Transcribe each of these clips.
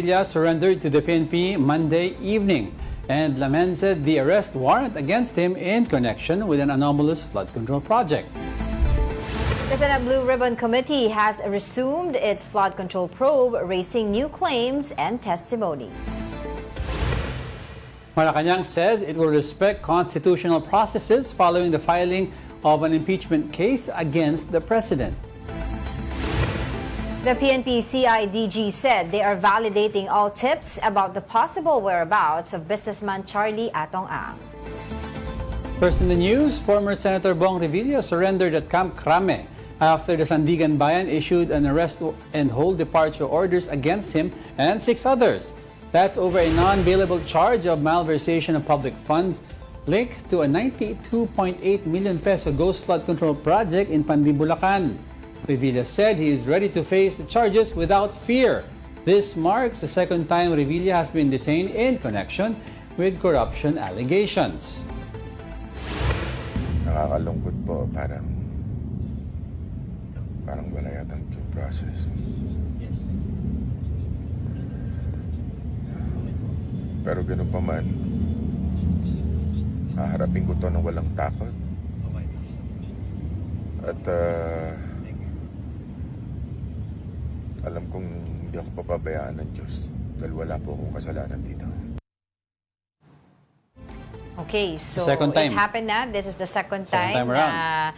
Revilla surrendered to the PNP Monday evening and lamented the arrest warrant against him in connection with an anomalous flood control project. The Senate Blue Ribbon Committee has resumed its flood control probe, raising new claims and testimonies. Malacanang says it will respect constitutional processes following the filing of an impeachment case against the president. The PNP CIDG said they are validating all tips about the possible whereabouts of businessman Charlie Atong Ang. First in the news, former Senator Bong Revilla surrendered at Camp Crame after the Sandigan Bayan issued an arrest and hold departure orders against him and 6 others. That's over a non-bailable charge of malversation of public funds linked to a 92.8 million peso ghost flood control project in Pandi, Bulacan. Revilla said he is ready to face the charges without fear. This marks the second time Revilla has been detained in connection with corruption allegations. Nakakalungkot po, parang wala yatang due process. Pero ganun pa man, haharapin ko to ng walang takot. At alam kong hindi ako papabayaan ng Diyos dahil wala po akong kasalanan dito. Okay, so Second time. it happened na. This is the second time around. na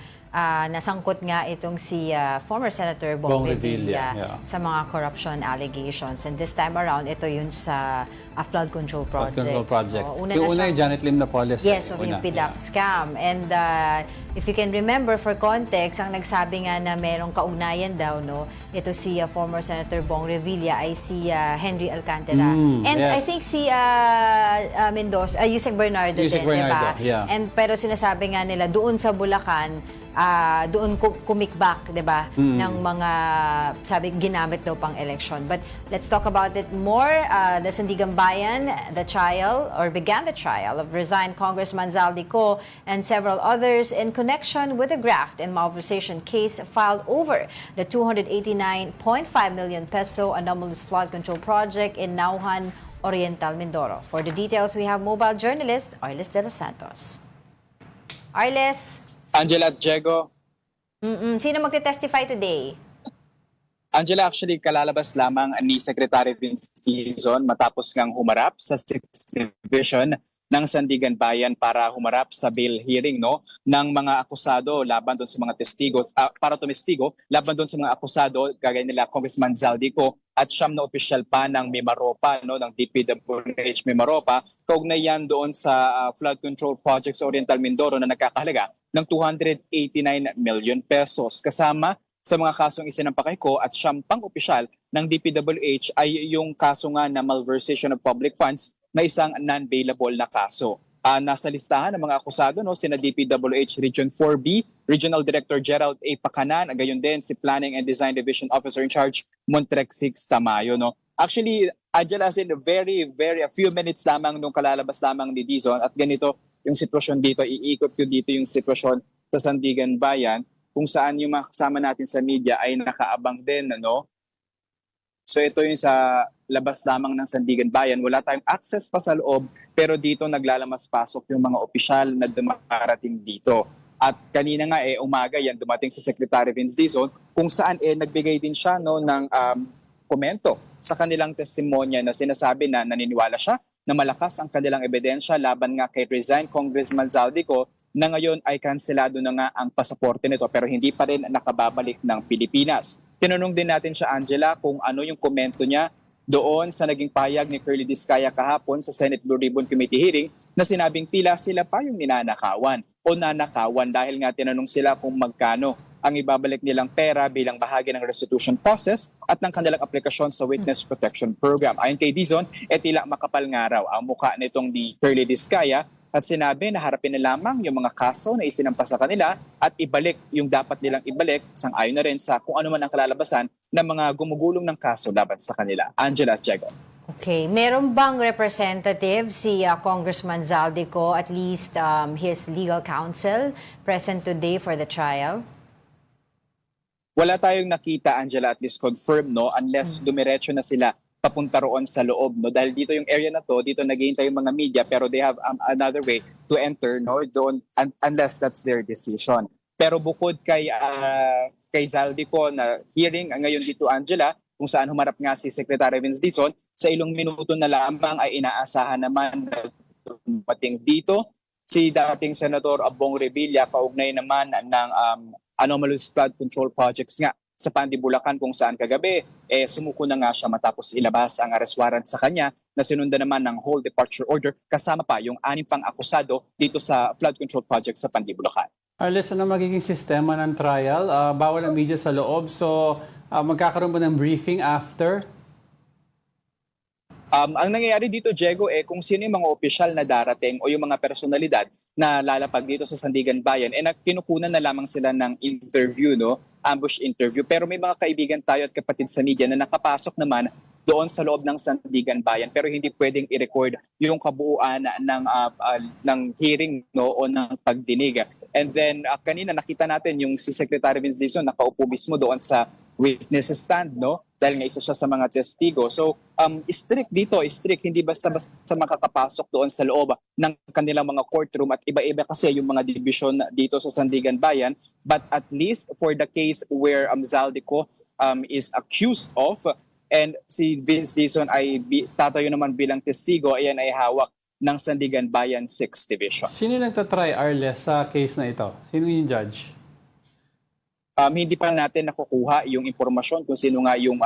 nasangkot nga itong si former Senator Bong Revilla sa mga corruption allegations. And this time around, ito yun sa flood control project. Flood control project. So, yung una yung Janet Lim Napoles. Yes, of yung PDAP scam. And if you can remember, for context, ang nagsabi nga na merong kaugnayan daw, no, ito si former Senator Bong Revilla ay si Henry Alcantara. And yes. I think si Mendoza, Yusek Bernardo Yusek din, Bernardo, diba? yeah. And pero sinasabi nga nila, doon sa Bulacan, doon kumikbak, di ba, ng mga, sabi, ginamit daw pang election. But let's talk about it more. The Sandigan Bayan, began the trial of resigned Congressman Zaldico and several others in connection with the graft and malversation case filed over the 289.5 million peso anomalous flood control project in Nauhan Oriental, Mindoro. For the details, we have mobile journalist Arles de los Santos. Arles. Angela at Diego. Sino magte-testify today? Angela, actually, kalalabas lamang ni Secretary Vince Dizon matapos ngang humarap sa 6th Division ng Sandigan Bayan para humarap sa bail hearing ng mga akusado laban doon sa mga testigo, para tumestigo laban doon sa mga akusado gaya nila Congressman Zaldico at siyam na opisyal pa ng Mimaropa, ng DPWH Mimaropa, kaugnay yan doon sa flood control project sa Oriental Mindoro na nagkakahalaga ng 289 million pesos. Kasama sa mga kasong isinampakay ko at siyam pang opisyal ng DPWH ay yung kaso nga na malversation of public funds na isang non-bailable na kaso. Nasa listahan ng mga akusado, sina DPWH Region 4B, Regional Director Gerald A. Pacanan, gayon din si Planning and Design Division Officer in Charge, Montrec 6 Tamayo. Actually, Angela, a few minutes lamang nung kalalabas lamang ni Dizon at ganito yung sitwasyon dito, iikot ko dito yung sitwasyon sa Sandigan Bayan, kung saan yung mga kasama natin sa media ay nakaabang din, So ito yung sa labas lamang ng Sandigan Bayan. Wala tayong access pa sa loob, pero dito naglalamas-pasok yung mga opisyal na dumarating dito. At kanina nga umaga yan dumating si Secretary Vince Dizon kung saan nagbigay din siya ng komento sa kanilang testimonya na sinasabi na naniniwala siya na malakas ang kanilang ebidensya laban nga kay resigned Congressman Zaldico na ngayon ay kanselado na nga ang pasaporte nito pero hindi pa rin nakababalik ng Pilipinas. Tinanong din natin siya, Angela, kung ano yung komento niya doon sa naging pahayag ni Curly Discaya kahapon sa Senate Blue Ribbon Committee hearing na sinabing tila sila pa yung ninanakawan o nanakawan dahil nga tinanong sila kung magkano ang ibabalik nilang pera bilang bahagi ng restitution process at ng kanilang aplikasyon sa Witness Protection Program. Ayon kay Dizon, tila makapal nga raw ang mukha nitong di Curly Discaya at sinabi na harapin na lamang yung mga kaso na isinampa sa kanila at ibalik yung dapat nilang ibalik sang-ayon na rin sa kung ano man ang kalalabasan ng mga gumugulong ng kaso laban sa kanila. Angela at Diego. Okay. Meron bang representative si Congressman Zaldico, at least his legal counsel, present today for the trial? Wala tayong nakita, Angela, at least confirm, unless dumiretso na sila papunta roon sa loob, no? Dahil dito yung area na to, dito naghihintay yung mga media, pero they have another way to enter, no? Doon, unless that's their decision. Pero bukod kay Zaldico na hearing ngayon dito, Angela, kung saan humarap nga si Secretary Vince Dizon, sa ilang minuto na lamang ay inaasahan naman na dumating dito si dating Senador Bong Revilla, kaugnay naman ng anomalous flood control projects nga sa Pandi, Bulacan, kung saan kagabi sumuko na nga siya matapos ilabas ang arrest warrant sa kanya na sinundan naman ng whole departure order kasama pa yung 6 pang akusado dito sa flood control project sa Pandi, Bulacan. Arles, ano magiging sistema ng trial? Bawal ang media sa loob, so magkakaroon ba ng briefing after? Ang nangyayari dito, Diego, kung sino yung mga opisyal na darating o yung mga personalidad na lalapag dito sa Sandigan Bayan, kinukunan na lamang sila ng interview, no? Ambush interview. Pero may mga kaibigan tayo at kapatid sa media na nakapasok naman doon sa loob ng Sandigan Bayan pero hindi pwedeng i-record yung kabuuan ng hearing, no, o ng pagdinig. And then kanina nakita natin yung si Secretary Vince Dizon nakaupo mismo doon sa witness stand, no? Dahil nga isa siya sa mga testigo. So, strict dito, hindi basta-basta makakapasok doon sa loob ng kanilang mga courtroom at iba-iba kasi yung mga division dito sa Sandigan Bayan. But at least for the case where Zaldico is accused of and si Vince Dizon ay tatayo naman bilang testigo, ayan ay hawak ng Sandigan Bayan 6th Division. Sino nagtatry, Arles, sa case na ito? Sino yung judge? Hindi pa natin nakukuha yung impormasyon kung sino nga yung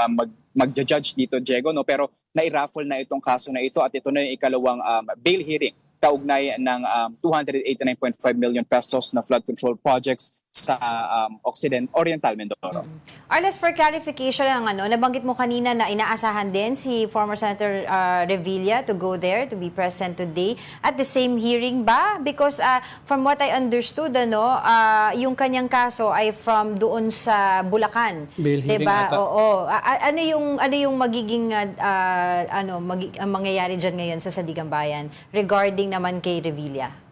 mag-judge dito, Diego, no? Pero nairaffle na itong kaso na ito at ito na yung ikalawang bail hearing kaugnay ng 289.5 million pesos na flood control projects sa Oriental Mindoro. Arles, for clarification lang, nabanggit mo kanina na inaasahan din si former Senator Revilla to go there, to be present today at the same hearing ba? Because from what I understood, yung kanyang kaso ay from doon sa Bulacan. Bill hearing diba? ata. Oo. Ano yung magiging ang mangyayari dyan ngayon sa Sandigan Bayan regarding naman kay Revilla?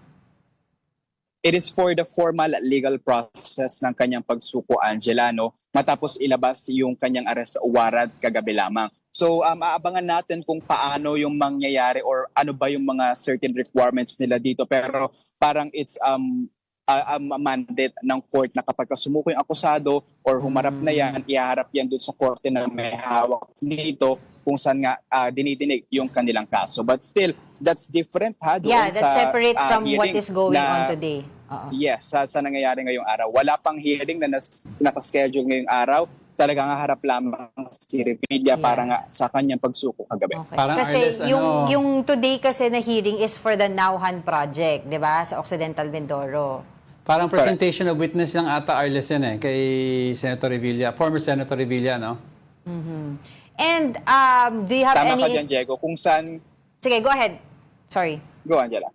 It is for the formal legal process ng kanyang pagsuko, Angela, no? Matapos ilabas yung kanyang arrest warrant kagabi lamang. So, aabangan natin kung paano yung mangyayari or ano ba yung mga certain requirements nila dito. Pero parang it's a mandate ng court na kapag sumuko yung akusado or humarap na yan, ihaharap yan doon sa korte na may hawak dito kung saan nga dinidinig yung kanilang kaso. But still, that's different doon that's separate from what hearing is going na, on today. Yes, sa nangyayari ngayong araw. Wala pang hearing na nakaschedule ngayong araw. Talagang harap lamang si Revilla para nga sa kanyang pagsuko kagabi. Okay. Parang Kasi Arles, yung today kasi na hearing is for the Nauhan Project, di ba? Sa Occidental Mindoro. Parang presentation of witness lang ata, Arles, yan kay Senator Revilla, former Senator Revilla, no? And do you have Tama ka any... dyan, Diego. Kung saan... Sige, go ahead. Sorry. Go, Angela.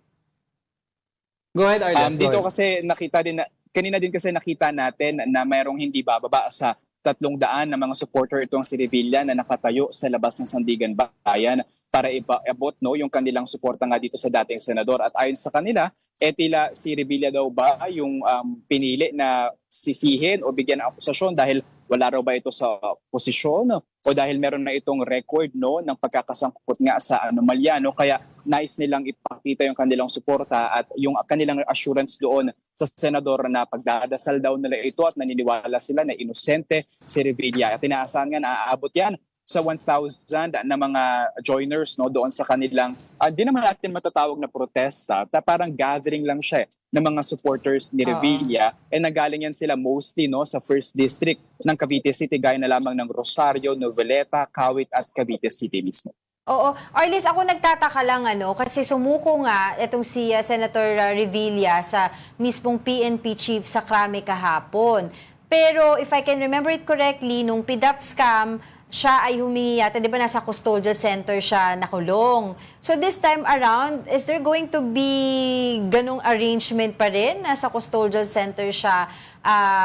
Go ahead, Arles. Dito go ahead. kasi nakita din kanina din kasi nakita natin na mayroong hindi bababa sa 300 na mga supporter itong si Revilla na nakatayo sa labas ng Sandigan Bayan para iabot yung kanilang suporta nga dito sa dating senador. At ayon sa kanila, tila si Revilla daw ba yung pinili na sisihin o bigyan ng akusasyon dahil wala raw ba ito sa posisyon o dahil meron na itong record ng pagkakasangkot nga sa anomalya, kaya nais nilang ipakita yung kanilang suporta at yung kanilang assurance doon sa senador na pagdadasal daw nila ito at naniniwala sila na inosente si Revilla. At inaasahan nga na aabot yan sa 1,000 na mga joiners doon sa kanilang, di naman natin matatawag na protesta, parang gathering lang siya ng mga supporters ni Revilla. Nagaling yan sila mostly sa 1st District ng Cavite City, gaya na lamang ng Rosario, Noveleta, Kawit at Cavite City mismo. Oo. Arlis, ako nagtataka lang kasi sumuko nga itong si Senator Revilla sa mismong PNP chief sa Krame kahapon. Pero if I can remember it correctly, nung PDAP scam, siya ay humingi yata, di ba nasa custodial center siya nakulong. So this time around, is there going to be ganong arrangement pa rin? Nasa custodial center siya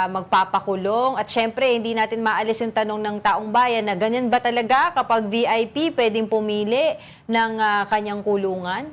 magpapakulong? At syempre, hindi natin maalis yung tanong ng taong bayan na ganyan ba talaga kapag VIP pwedeng pumili ng kanyang kulungan?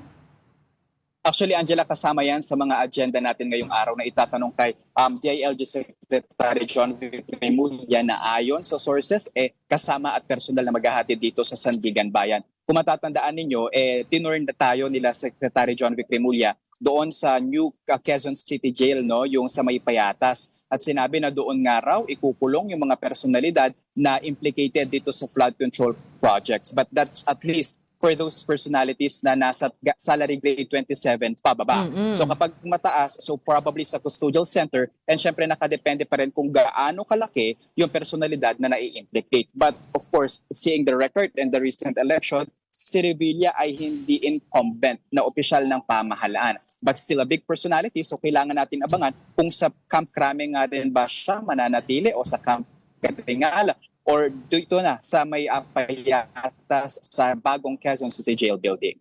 Actually, Angela, kasama yan sa mga agenda natin ngayong araw na itatanong kay DILG Secretary John V. Remulla na ayon sa sources, kasama at personal na maghahatid dito sa Sandigan Bayan. Kung matatandaan ninyo, tinurn na tayo nila Secretary John V. Remulla doon sa New Quezon City Jail, no, yung sa May Payatas. At sinabi na doon nga raw ikukulong yung mga personalidad na implicated dito sa flood control projects. But that's at least for those personalities na nasa salary grade 27 pababa. So kapag mataas, so probably sa custodial center, and syempre nakadepende pa rin kung gaano kalaki yung personalidad na nai-implicate. But of course, seeing the record and the recent election, si Revilla ay hindi incumbent na opisyal ng pamahalaan. But still a big personality, so kailangan natin abangan kung sa Camp Crame nga din ba siya mananatili o sa Camp Katingala or dito na sa May Payatas sa bagong Quezon City Jail building.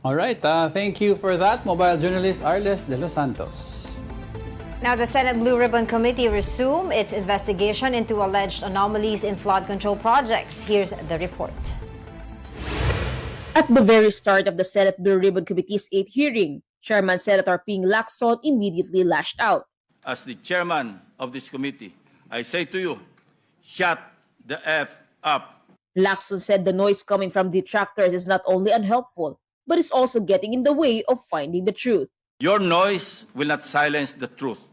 All right, thank you for that, mobile journalist Arles de los Santos. Now, the Senate Blue Ribbon Committee resumed its investigation into alleged anomalies in flood control projects. Here's the report. At the very start of the Senate Blue Ribbon Committee's 8th hearing, Chairman Senator Ping Lacson immediately lashed out. As the chairman of this committee, I say to you, shut the F up. Lacson said the noise coming from detractors is not only unhelpful, but is also getting in the way of finding the truth. Your noise will not silence the truth.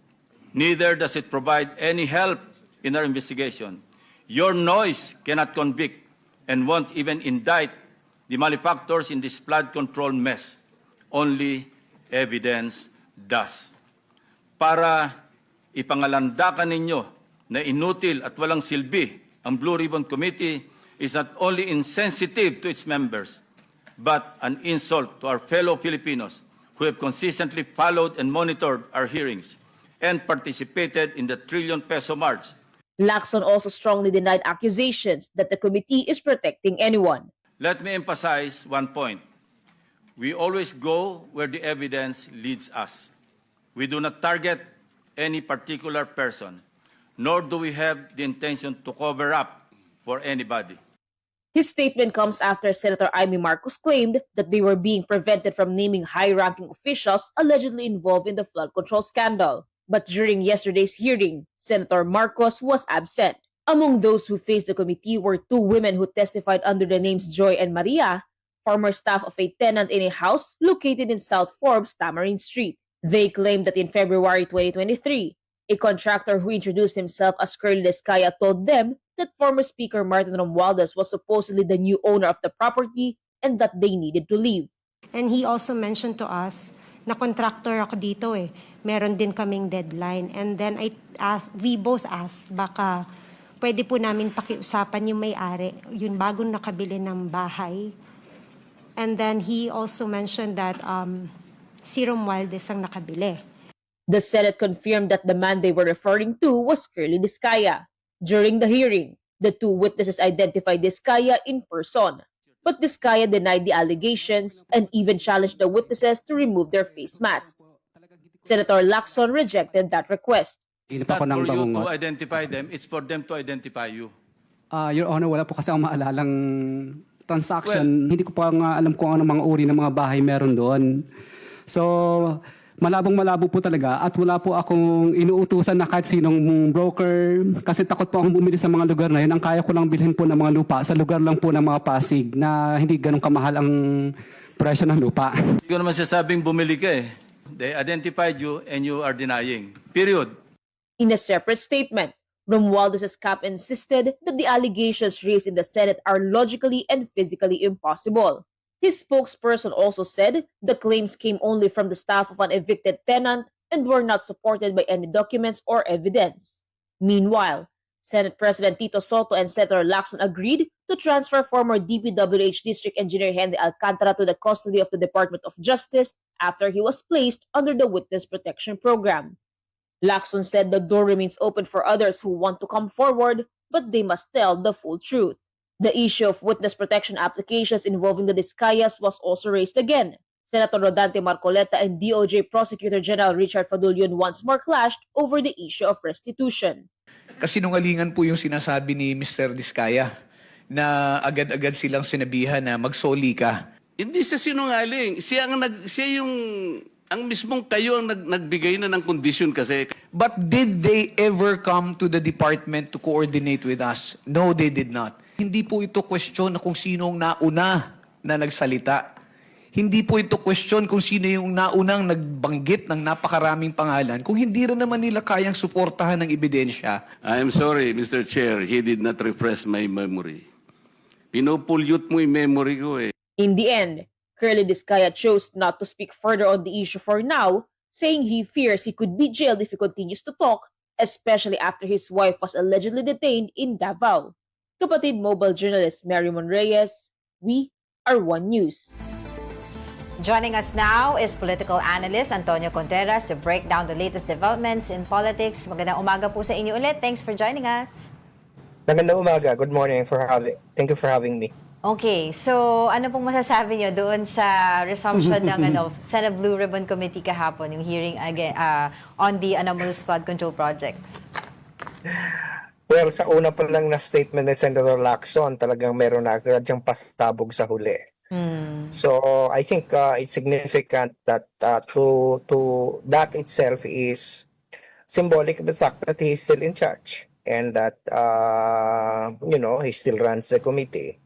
Neither does it provide any help in our investigation. Your noise cannot convict and won't even indict the malefactors in this flood control mess. Only evidence does. Para ipangalandakan ninyo na inutil at walang silbi, ang Blue Ribbon Committee is not only insensitive to its members, but an insult to our fellow Filipinos who have consistently followed and monitored our hearings and participated in the trillion-peso march. Lacson also strongly denied accusations that the committee is protecting anyone. Let me emphasize one point. We always go where the evidence leads us. We do not target any particular person, nor do we have the intention to cover up for anybody. His statement comes after Senator Amy Marcos claimed that they were being prevented from naming high-ranking officials allegedly involved in the flood control scandal. But during yesterday's hearing, Senator Marcos was absent. Among those who faced the committee were two women who testified under the names Joy and Maria, former staff of a tenant in a house located in South Forbes, Tamarind Street. They claimed that in February 2023, a contractor who introduced himself as Curly Descaya told them that former Speaker Martin Romualdez was supposedly the new owner of the property and that they needed to leave. And he also mentioned to us na contractor ako dito Meron din kaming deadline. And then we both asked, baka pwede po namin pakiusapan yung may-ari, yung bagong nakabili ng bahay. And then he also mentioned that si Romualdez ang nakabili. The Senate confirmed that the man they were referring to was Curly Descaya. During the hearing, the two witnesses identified Descaya in person. But Descaya denied the allegations and even challenged the witnesses to remove their face masks. Senator Lacson rejected that request. It's not for you to identify them, it's for them to identify you. Your Honor, wala po kasi ang maalalang transaction. Hindi ko pa nga alam kung ano mga uri ng mga bahay meron doon. So, malabong-malabo po talaga at wala po akong inuutusan na kahit sinong broker kasi takot po akong bumili sa mga lugar na yun. Ang kaya ko lang bilhin po ng mga lupa sa lugar lang po ng mga Pasig na hindi ganun kamahal ang presyo ng lupa. Hindi ko naman sasabing bumili ka They identified you and you are denying. Period. In a separate statement, Romualdez's camp insisted that the allegations raised in the Senate are logically and physically impossible. His spokesperson also said the claims came only from the staff of an evicted tenant and were not supported by any documents or evidence. Meanwhile, Senate President Tito Soto and Senator Lacson agreed to transfer former DPWH District Engineer Henry Alcantara to the custody of the Department of Justice after he was placed under the Witness Protection Program. Lacson said the door remains open for others who want to come forward, but they must tell the full truth. The issue of witness protection applications involving the Descayas was also raised again. Senator Rodante Marcoleta and DOJ Prosecutor General Richard Fadulyon once more clashed over the issue of restitution. Kasinungalingan po yung sinasabi ni Mr. Descaya na agad-agad silang sinabihan na magsoli ka. Hindi siya sinungaling. Siya yung ang mismong kayo ang nagbigay na ng kondisyon kasi. But did they ever come to the department to coordinate with us? No, they did not. Hindi po ito question na kung sino ang nauna na nagsalita. Hindi po ito question kung sino yung naunang nagbanggit ng napakaraming pangalan kung hindi rin naman nila kayang suportahan ng ebidensya. I am sorry, Mr. Chair, he did not refresh my memory. Pinopollute mo yung memory ko eh. In the end, Curly Discaya chose not to speak further on the issue for now, saying he fears he could be jailed if he continues to talk, especially after his wife was allegedly detained in Davao. Kapatid mobile journalist Mary Monreyes, we are One News. Joining us now is political analyst Antonio Contreras to break down the latest developments in politics. Magandang umaga po sa inyo ulit. Thanks for joining us. Magandang umaga. Good morning. Thank you for having me. Okay, so ano pong masasabi niyo doon sa resumption ng Senate Blue Ribbon Committee kahapon, yung hearing again on the anomalous flood control projects? Well, sa una pa lang na statement ni Senator Lacson, talagang meron na agad yung pastabog sa huli. So I think it's significant that to that itself is symbolic of the fact that he is still in charge and that he still runs the committee.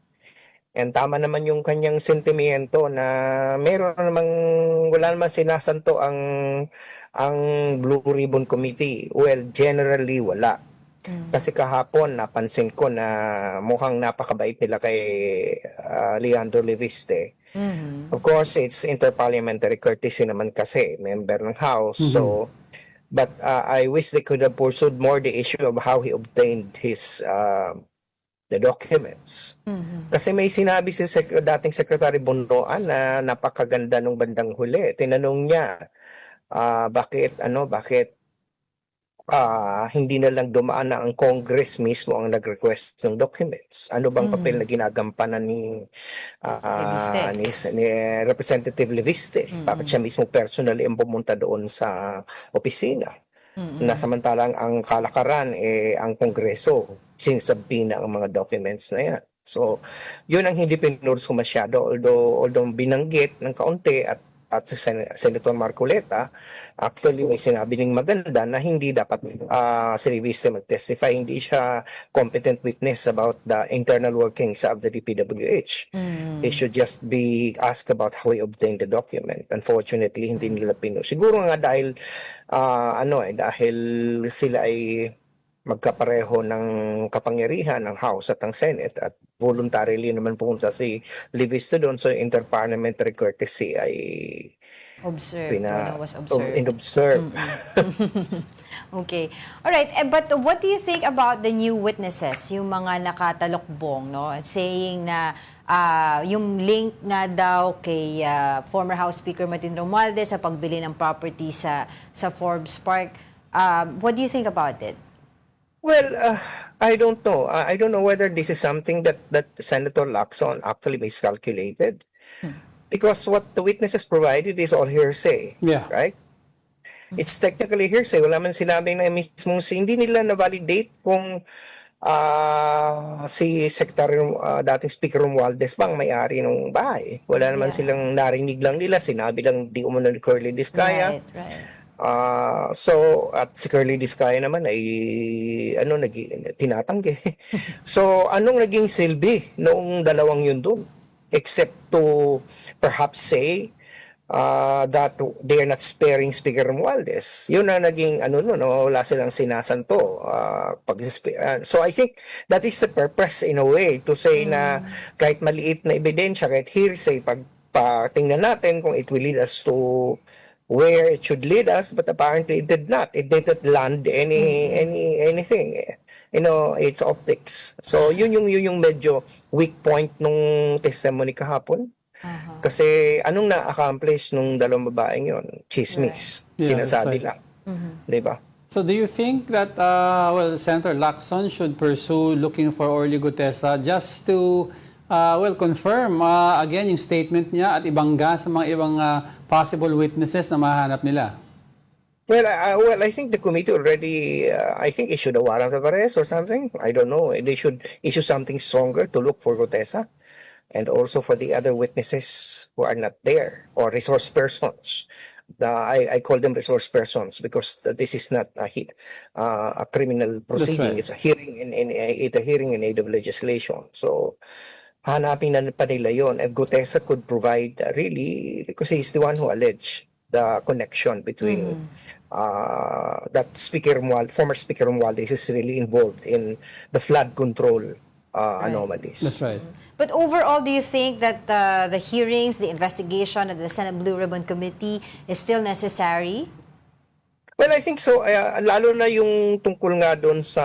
And tama naman yung kanyang sentimiento na wala namang sinasanto ang Blue Ribbon Committee. Well, generally wala. Kasi kahapon napansin ko na mukhang napakabait nila kay Leandro Leviste. Of course, it's interparliamentary courtesy naman kasi, member ng House. So, but I wish they could have pursued more the issue of how he obtained his the documents. Kasi may sinabi si dating Secretary Bondoan na napakaganda nung bandang huli. Tinanong niya, bakit hindi na lang dumaan na ang Congress mismo ang nag-request ng documents? Ano bang papel na ginagampanan ni Representative Leviste? Bakit siya mismo personally ang pumunta doon sa opisina? Na samantalang ang kalakaran ang Kongreso sinasabina ang mga documents na yan. So, yun ang hindi pinurso masyado, although binanggit ng kaunti at si Senator Marcoleta, actually may sinabi ng maganda na hindi dapat si Leviste mag-testify. Hindi siya competent witness about the internal workings of the DPWH. He should just be asked about how he obtained the document. Unfortunately, hindi nila siguro nga dahil dahil sila ay magkapareho ng kapangyarihan ng House at ng Senate at voluntarily naman pumunta si Leviste doon, so interparliamentary courtesy ay was observed. Inobserved. Okay. All right. But what do you think about the new witnesses, yung mga nakatalokbong, no? Saying na yung link nga daw kay former House Speaker Martin Romualdez sa pagbili ng property sa Forbes Park. What do you think about it? Well, I don't know. I don't know whether this is something that Senator Lacson actually miscalculated. Because what the witnesses provided is all hearsay. Yeah. Right? It's technically hearsay. Wala man sinabing na mismo hindi nila na-validate kung si Secretary dating Speaker Romualdez bang may-ari ng bahay. Wala naman silang narinig lang nila. Sinabi lang di umano ni Curly Discaya. Right. So at si Curly Discaya naman ay tinatanggi. So anong naging silbi noong dalawang yun doon? Except to perhaps say that they are not sparing Speaker Romualdez. Yun na naging wala silang sinasanto. So I think that is the purpose in a way to say na kahit maliit na ebidensya, kahit hearsay, pag tingnan natin kung it will lead us to where it should lead us, but apparently it did not. It didn't land anything. It's optics. So yun yung medyo weak point nung testimony kahapon. Kasi anong na-accomplish nung dalawang babaeng yun? Chismis. Yeah, Sinasabi that's lang. Diba? So do you think that Senator Lacson should pursue looking for Orly Gutesa just to confirm again yung statement niya at ibangga sa mga ibang possible witnesses na mahanap nila? Well, I think the committee already, I think issued a warrant of arrest or something. I don't know. They should issue something stronger to look for Gutesa. and also for the other witnesses who are not there, or resource persons. I call them resource persons because this is not a criminal proceeding. right. It's a hearing in aid of legislation. So hanapin na pa nila yon, and Gutesa could provide really, because he's the one who alleged the connection between that former Speaker Romualdez is really involved in the flood control anomalies. That's right. But overall, do you think that the hearings, the investigation of the Senate Blue Ribbon Committee is still necessary? Well, I think so. Lalo na yung tungkol nga doon sa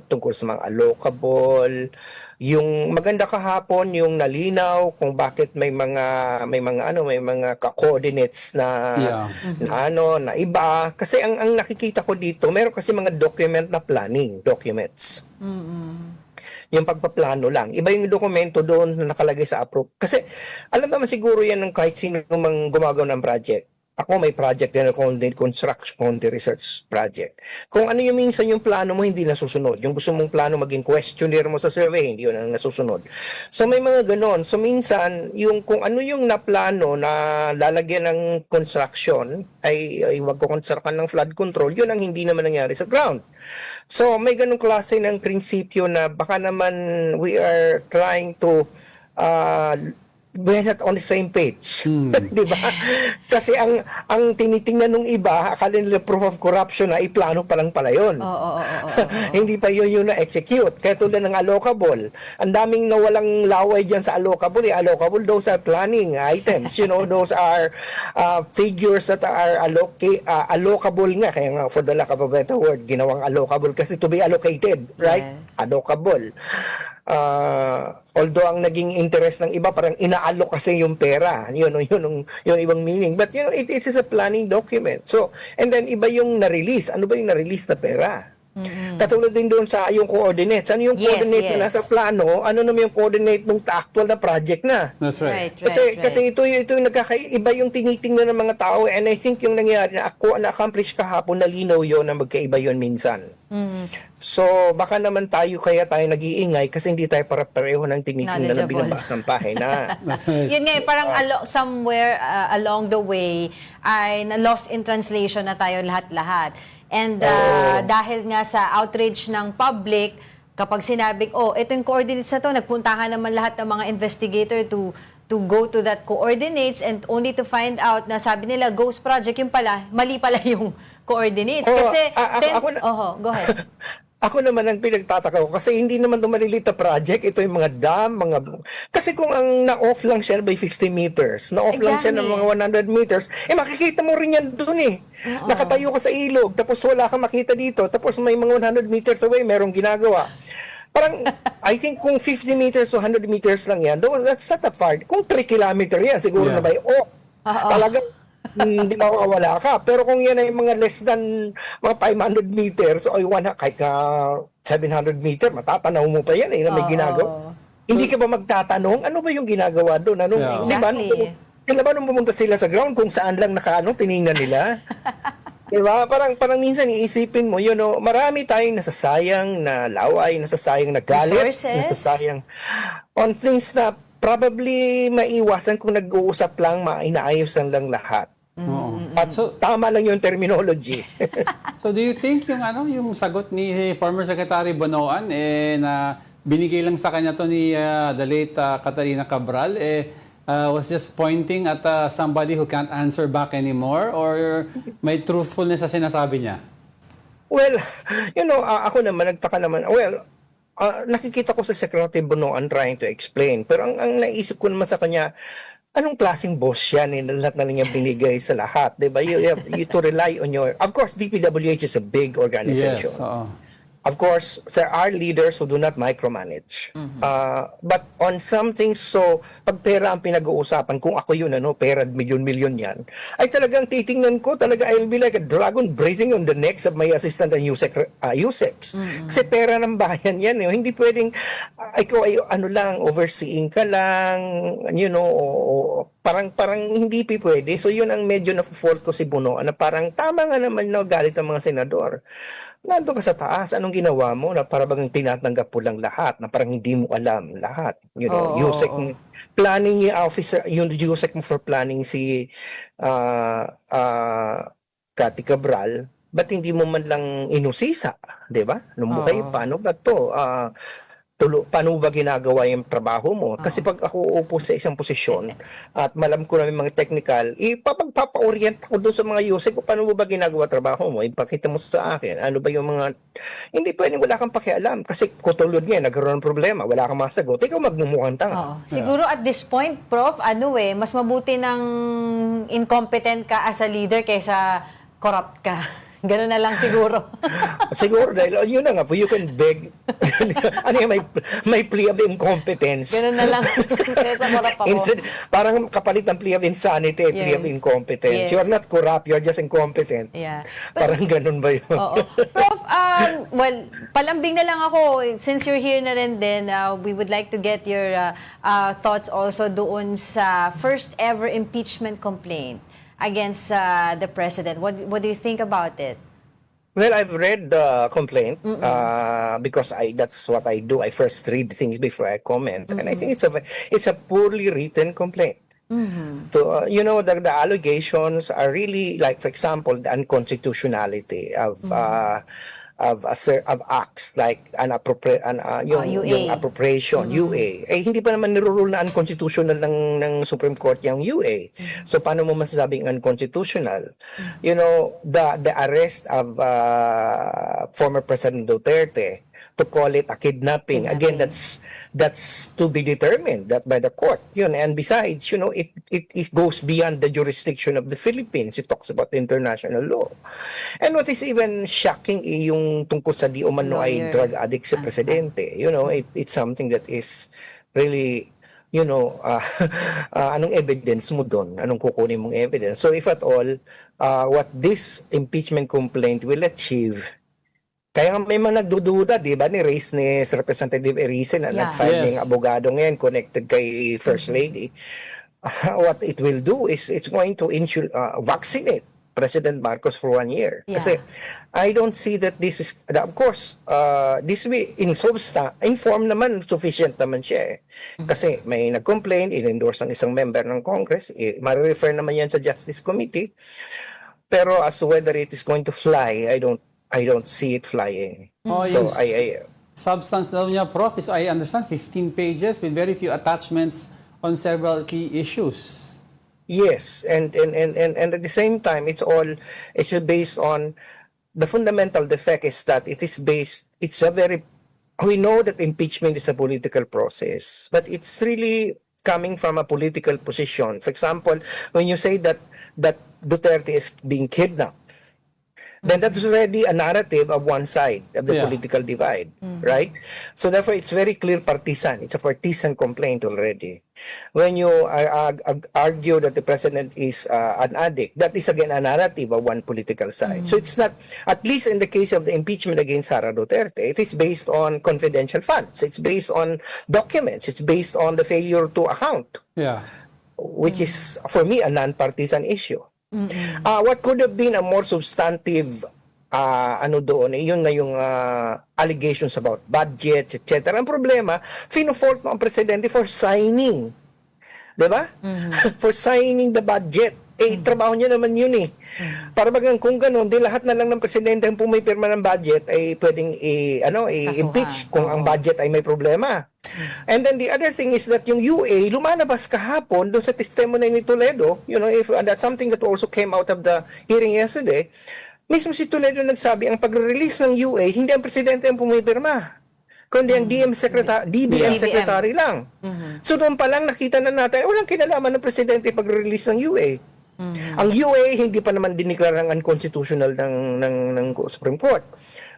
tungkol sa mga allocable, yung maganda kahapon yung nalinaw kung bakit may mga coordinates na na iba, kasi ang nakikita ko dito, meron kasi mga documents documents. Yung pagpaplano lang. Iba yung dokumento doon na nakalagay sa approve. Kasi alam naman siguro yan ng kahit sino mang gumagawa ng project. Ako may project din ako, construction research project. Kung ano yung minsan yung plano mo hindi nasusunod. Yung gusto mong plano maging questionnaire mo sa survey, hindi yun ang nasusunod. So may mga ganon. So minsan, yung kung ano yung naplano na lalagyan ng construction, ay wag ko construction ng flood control, yun ang hindi naman nangyari sa ground. So may ganong klase ng prinsipyo na baka naman we are trying to we're not on the same page. Di ba? Kasi ang tinitingnan ng iba, akala nila proof of corruption na iplano pa lang pala yun. Hindi pa yun yung na-execute. Kaya tulad ng allocable. Ang daming nawalang laway dyan sa allocable. Allocable, those are planning items. Those are figures that are allocable nga. Kaya nga, for the lack of a better word, ginawang allocable kasi to be allocated, right? Yes. Allocable. Although ang naging interest ng iba parang inaalok kasi yung pera, yun ibang meaning, but it is a planning document. So and then iba yung na-release. Ano ba yung na-release na pera? Katulad din doon sa yung coordinates. Ano yung coordinate na nasa plano? Ano naman yung coordinate ng actual na project na? That's right. Kasi ito yung nagkakaiba yung tinitingnan ng mga tao, and I think yung nangyari na-accomplish kahapon, nalinaw yun na magkaiba yun minsan. So baka naman tayo nag-iingay kasi hindi tayo pareho ng tinitingnan na binabasa ng pahina. Yun nga, parang somewhere along the way ay na-lost in translation na tayo lahat-lahat. And dahil nga sa outrage ng public, kapag sinabing, ito yung coordinates na to, nagpuntahan naman lahat ng mga investigator to go to that coordinates, and only to find out na sabi nila, ghost project, yung pala, mali pala yung coordinates. Kasi, go ahead. Ako naman ang pinagtataka ko kasi hindi naman maliliit na project. Ito yung mga dam, kasi kung ang na-off lang siya by 50 meters, na-off lang siya ng mga 100 meters, makikita mo rin yan doon eh. Nakatayo ka sa ilog, tapos wala kang makita dito, tapos may mga 100 meters away, merong ginagawa. Parang, I think kung 50 meters o 100 meters lang yan, that's not that far. Kung 3 kilometer yan, siguro na by talagang hindi mawawala ka. Pero kung yan ay mga less than mga 500 meters o kahit 700 meter, matatanaw mo pa yan na may ginagawa. Hindi ka ba magtatanong, ano ba yung ginagawa doon? Di ba? Kailan ba nung pumunta sila sa ground kung saan lang tiningnan nila? Diba? Parang minsan iisipin mo, marami tayong nasasayang na laway, nasasayang na galit, nasasayang on things na probably maiwasan kung nag-uusap lang, inaayos lang lahat. At tama lang yung terminology. So do you think yung sagot ni former Secretary Bonoan na binigay lang sa kanya to ni the late Catalina Cabral was just pointing at somebody who can't answer back anymore, or may truthfulness sa sinasabi niya? Well, ako naman nagtaka naman. Well, nakikita ko sa Secretary Bonoan trying to explain. Pero ang naisip ko naman sa kanya, anong klaseng boss yan lahat na niya binigay sa lahat, di ba? You to rely on of course, DPWH is a big organization. Yes, Of course, there are leaders who do not micromanage. But on some things, so pag pera ang pinag-uusapan, kung ako yun, pera, milyon-milyon yan, ay talagang titingnan ko, I will be like a dragon breathing on the necks of my assistant and USEX. Kasi pera ng bayan yan. Hindi pwedeng, ikaw ay overseeing ka lang, parang hindi pwede. So yun ang medyo na-fault ko si Bono, na parang tama nga naman galit ang mga senador. nandun ka sa taas, anong ginawa mo na para bang tinatanggap mo lang lahat, na parang hindi mo alam lahat. You know, Oo, USEC, oo. planning yung officer, yung USEC mo for planning si Cathy Cabral, ba't hindi mo man lang inusisa, di ba? Nung buhay Oo. pa, ano ba to? Paano mo ba ginagawa yung trabaho mo? Kasi pag ako uupo sa isang posisyon at malam ko na may mga technical, ipapagpapa-orient ako doon sa mga USEC ko, paano mo ba ginagawa trabaho mo? Ipakita mo sa akin, ano ba yung mga, hindi pwedeng wala kang pakialam. Kasi kutulod nga, nagkaroon ng problema, wala kang masagot, ikaw magmumukhang tanga. Oo. Siguro at this point, Prof, mas mabuti ng incompetent ka as a leader kaysa corrupt ka. Ganun na lang siguro. Siguro dahil yun na nga po, you can beg ano yung may plea of incompetence. Ganun na lang. Kaysa corrupt ako. Parang kapalit ng plea of insanity, plea of Yes. incompetence. Yes. You're not corrupt, you're just incompetent. Yeah. Parang ganun ba yun? Oo. Prof, palambing na lang ako. Since you're here na rin din, we would like to get your thoughts also doon sa first ever impeachment complaint against the president. What do you think about it? Well, I've read the complaint because that's what I do. I first read things before I comment, and I think it's a poorly written complaint. So, the allegations are really like, for example, the unconstitutionality of acts like yung appropriation, UA. Hindi pa naman nirurule na unconstitutional ng Supreme Court yung UA. So paano mo masasabing unconstitutional? The arrest of former President Duterte, to call it a kidnapping. Again, that's to be determined that by the court. And besides, it goes beyond the jurisdiction of the Philippines. It talks about international law. And what is even shocking yung tungkol sa di umano ay drug addict si presidente. It's something that is really anong evidence mo doon? Anong kukunin mong evidence? So if at all, what this impeachment complaint will achieve, kaya nga may mga nagdududa, di ba, ni Representative Erice na nag-file ng abogado ngayon connected kay First Lady. What it will do is it's going to vaccinate President Marcos for 1 year. Yeah. Kasi I don't see that this is, of course, this way, inform naman, sufficient naman siya eh. Kasi may nag-complain, in-endorse ng isang member ng Congress, ma-refer naman yan sa Justice Committee. Pero as to whether it is going to fly, I don't see it flying. So Substance daw niya, Prof, is I understand 15 pages with very few attachments on several key issues. Yes, and at the same time, it's based on the fundamental defect is that we know that impeachment is a political process, but it's really coming from a political position. For example, when you say that Duterte is being kidnapped, then that's already a narrative of one side of the political divide, right? So therefore, it's very clear partisan. It's a partisan complaint already. When you argue that the president is an addict, that is again a narrative of one political side. So it's not, at least in the case of the impeachment against Sara Duterte, it is based on confidential funds. It's based on documents. It's based on the failure to account, which is, for me, a non-partisan issue. What could have been a more substantive yun nga yung allegations about budgets, etc. Ang problema, fino-fault mo ang presidente for signing. Diba? For signing the budget. Trabaho niya naman yun eh. Para bagang kung gano'n, di lahat na lang ng presidente ang pumipirma ng budget ay pwedeng i-impeach kung ang budget ay may problema. And then the other thing is that yung UA lumalabas kahapon doon sa testimony ni Toledo, if that's something that also came out of the hearing yesterday. Mismo si Toledo nagsabi ang pagre-release ng UA hindi ang presidente ang pumipirma, kundi ang DBM secretary lang. So doon pa lang nakita na natin walang kinalaman ng presidente pag-release ng UA. Ang UA hindi pa naman diniklarang unconstitutional ng Supreme Court.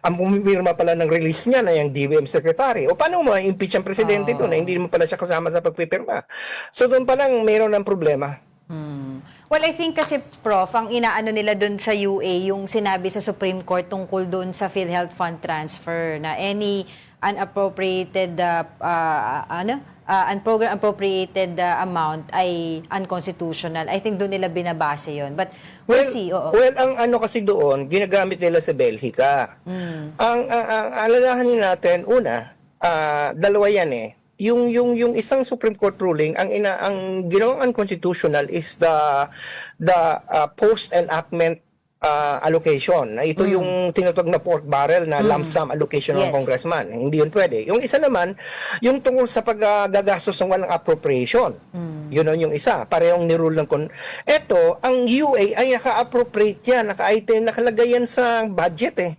Ang pumipirma pala ng release niya na yung DBM secretary. O paano mo impeach ang presidente doon na hindi naman pala siya kasama sa pagpipirma? So doon pa lang mayroon ng problema. Well, I think kasi, Prof, ang inaano nila doon sa UA, yung sinabi sa Supreme Court tungkol doon sa PhilHealth Fund transfer na any unappropriated unappropriated amount ay unconstitutional. I think doon nila binabase yon. But we'll see. Oo. Well, ang ano kasi doon, ginagamit nila sa Belgica. Ang alalahanin natin, una, dalawa yan eh. Yung isang Supreme Court ruling, ang ginawang unconstitutional is the post enactment allocation. Na ito yung tinatawag na pork barrel na lump sum allocation ng Yes. congressman. Hindi yun pwede. Yung isa naman, yung tungkol sa paggagastos ng walang appropriation. Yun yung isa. Parehong nirule ng Ito, ang UA ay naka-appropriate yan, naka-item, nakalagay yan sa budget eh.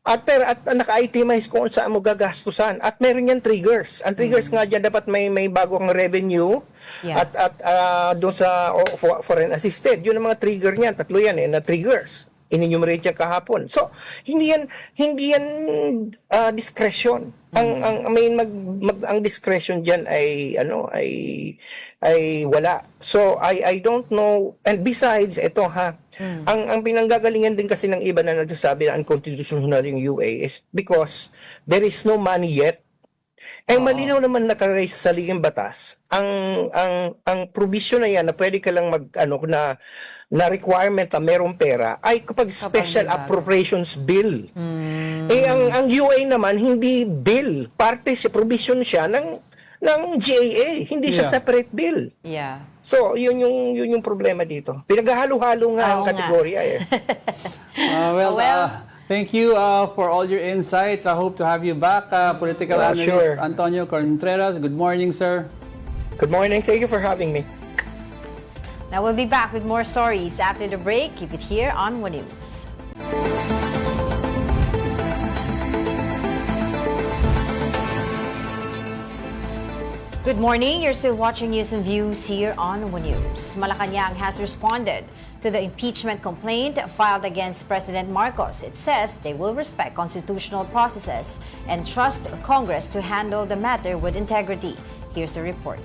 At naka-itemize kung saan mo gagastusan. At meron yan triggers. Ang triggers nga dyan, dapat may bagong revenue. Yeah. At doon sa foreign assisted. Yun ang mga trigger niyan. Tatlo yan na triggers. In-enumerate yan kahapon. So, hindi yan discretion. Ang discretion diyan ay wala. So I don't know, and besides ito ang pinanggagalingan din kasi ng iba na nagsasabi na unconstitutional yung UA is because there is no money yet. Malinaw naman nakalagay sa saligang batas ang provision na yan na pwede ka lang na requirement na merong pera ay kapag special appropriations bill. Ang UA naman hindi bill, parte siya, provision siya ng GAA, hindi siya separate bill. Yeah. So yun yung problema dito. Pinaghalo-halo nga ang kategorya eh. Thank you for all your insights. I hope to have you back, political analyst sure. Antonio Contreras. Good morning, sir. Good morning. Thank you for having me. Now we'll be back with more stories after the break. Keep it here on One News. Good morning. You're still watching News and Views here on One News. Malacanang has responded to the impeachment complaint filed against President Marcos. It says they will respect constitutional processes and trust Congress to handle the matter with integrity. Here's the report.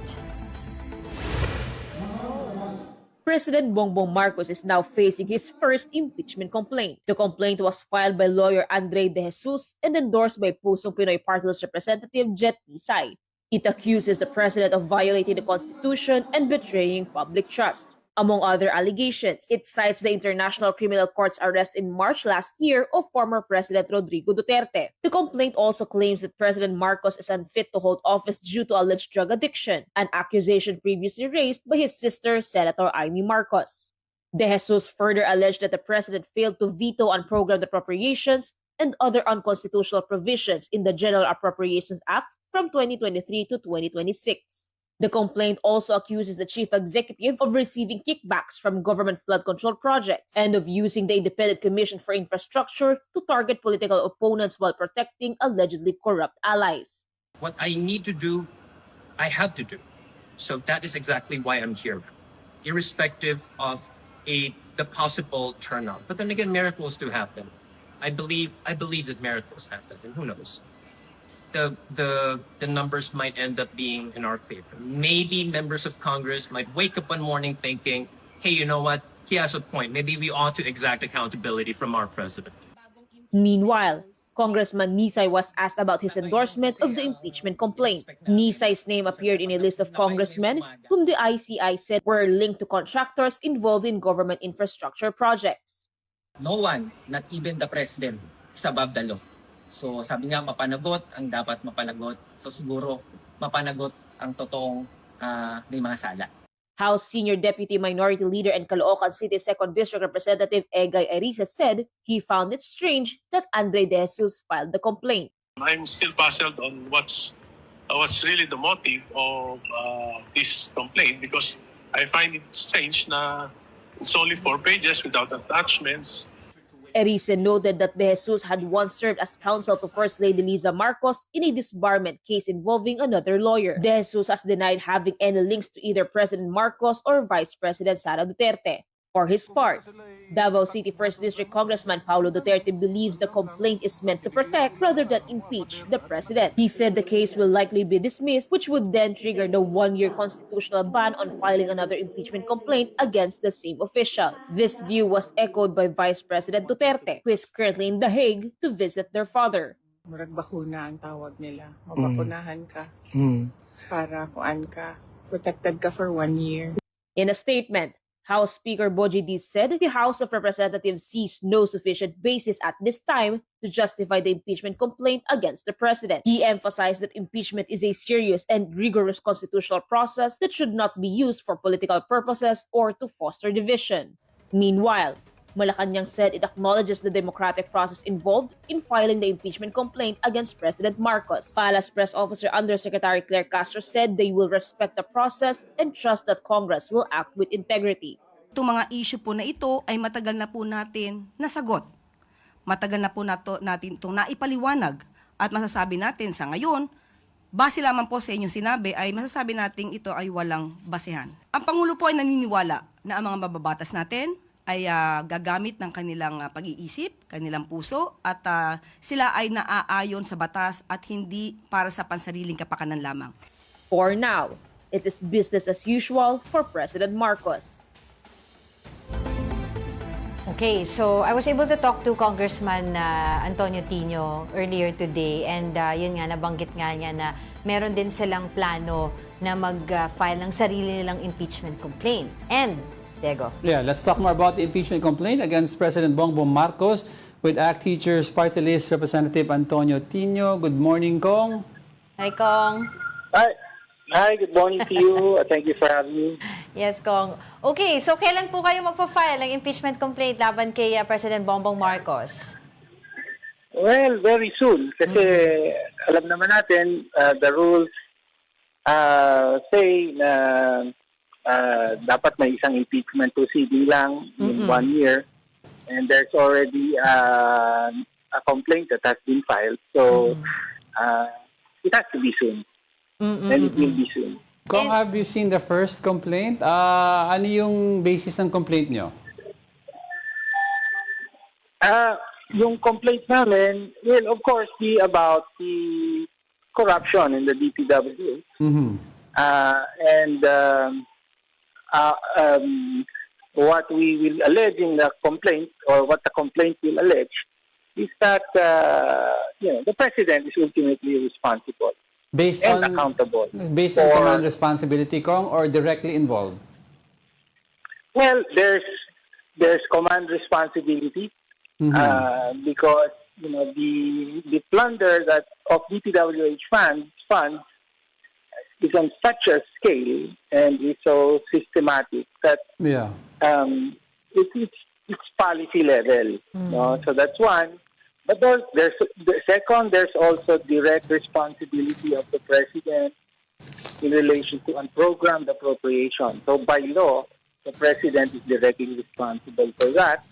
President Bongbong Marcos is now facing his first impeachment complaint. The complaint was filed by lawyer Andre De Jesus and endorsed by Pusong Pinoy Party List Representative Jet Pisay. It accuses the president of violating the Constitution and betraying public trust. Among other allegations, it cites the International Criminal Court's arrest in March last year of former President Rodrigo Duterte. The complaint also claims that President Marcos is unfit to hold office due to alleged drug addiction, an accusation previously raised by his sister, Senator Amy Marcos. De Jesus further alleged that the president failed to veto unprogrammed appropriations and other unconstitutional provisions in the General Appropriations Act from 2023 to 2026. The complaint also accuses the chief executive of receiving kickbacks from government flood control projects and of using the Independent Commission for Infrastructure to target political opponents while protecting allegedly corrupt allies. What I need to do, I have to do. So that is exactly why I'm here, irrespective of the possible turnout. But then again, miracles do happen. I believe that miracles happen, and who knows? The numbers might end up being in our favor. Maybe members of Congress might wake up one morning thinking, hey, you know what? He has a point. Maybe we ought to exact accountability from our president. Meanwhile, Congressman Nisay was asked about his endorsement of the impeachment complaint. Nisay's name appeared in a list of congressmen whom the ICI said were linked to contractors involved in government infrastructure projects. No one, not even the president, is above the law. So sabi nga, mapanagot ang dapat mapanagot. So siguro, mapanagot ang totoong may mga sala. House Senior Deputy Minority Leader and Caloocan City 2nd District Representative Egay Ariza said he found it strange that Andre De Jesus filed the complaint. I'm still puzzled on what's really the motive of this complaint because I find it strange na it's only 4 pages without attachments. Erice noted that De Jesus had once served as counsel to First Lady Liza Marcos in a disbarment case involving another lawyer. De Jesus has denied having any links to either President Marcos or Vice President Sara Duterte. For his part, Davao City 1st District Congressman Paulo Duterte believes the complaint is meant to protect rather than impeach the president. He said the case will likely be dismissed, which would then trigger the 1-year constitutional ban on filing another impeachment complaint against the same official. This view was echoed by Vice President Duterte, who is currently in The Hague to visit their father. Murag bakuna ang tawag nila. Mabakunahan ka para kuan ka. Protected ka for 1 year. In a statement, House Speaker Boji D said the House of Representatives sees no sufficient basis at this time to justify the impeachment complaint against the president. He emphasized that impeachment is a serious and rigorous constitutional process that should not be used for political purposes or to foster division. Meanwhile, Malacanang said it acknowledges the democratic process involved in filing the impeachment complaint against President Marcos. Palace Press Officer Undersecretary Claire Castro said they will respect the process and trust that Congress will act with integrity. Itong mga issue po na ito ay matagal na po natin nasagot. Matagal na po natin itong naipaliwanag at masasabi natin sa ngayon, base lamang po sa inyong sinabi ay masasabi natin ito ay walang basehan. Ang Pangulo po ay naniniwala na ang mga mababatas natin ay gagamit ng kanilang pag-iisip, kanilang puso, at sila ay naaayon sa batas at hindi para sa pansariling kapakanan lamang. For now, it is business as usual for President Marcos. Okay, so I was able to talk to Congressman Antonio Tino earlier today, and yun nga, nabanggit nga niya na meron din silang plano na mag-file ng sarili nilang impeachment complaint. And Diego. Yeah, let's talk more about the impeachment complaint against President Bongbong Marcos with ACT Teachers Party List Representative Antonio Tino. Good morning, Kong. Hi, Kong. Hi, good morning to you. Thank you for having me. Yes, Kong. Okay, so kailan po kayo magpa-file ng impeachment complaint laban kay President Bongbong Marcos? Well, very soon. Kasi alam naman natin, the rules say na dapat may isang impeachment proceeding lang in 1 year. And there's already a complaint that has been filed. So, it has to be soon. And it will be soon. Kung have you seen the first complaint? Ano yung basis ng complaint nyo? Yung complaint namin will of course be about the corruption in the DPWH. What we will allege in the complaint, or what the complaint will allege, is that the president is ultimately responsible and accountable. Based on command responsibility, Kong, or directly involved? Well, there's command responsibility because the plunder that of DPWH funds is on such a scale and is so systematic that it's policy level. No? So that's one. But there's the second, there's also direct responsibility of the president in relation to unprogrammed appropriation. So by law, the president is directly responsible for that.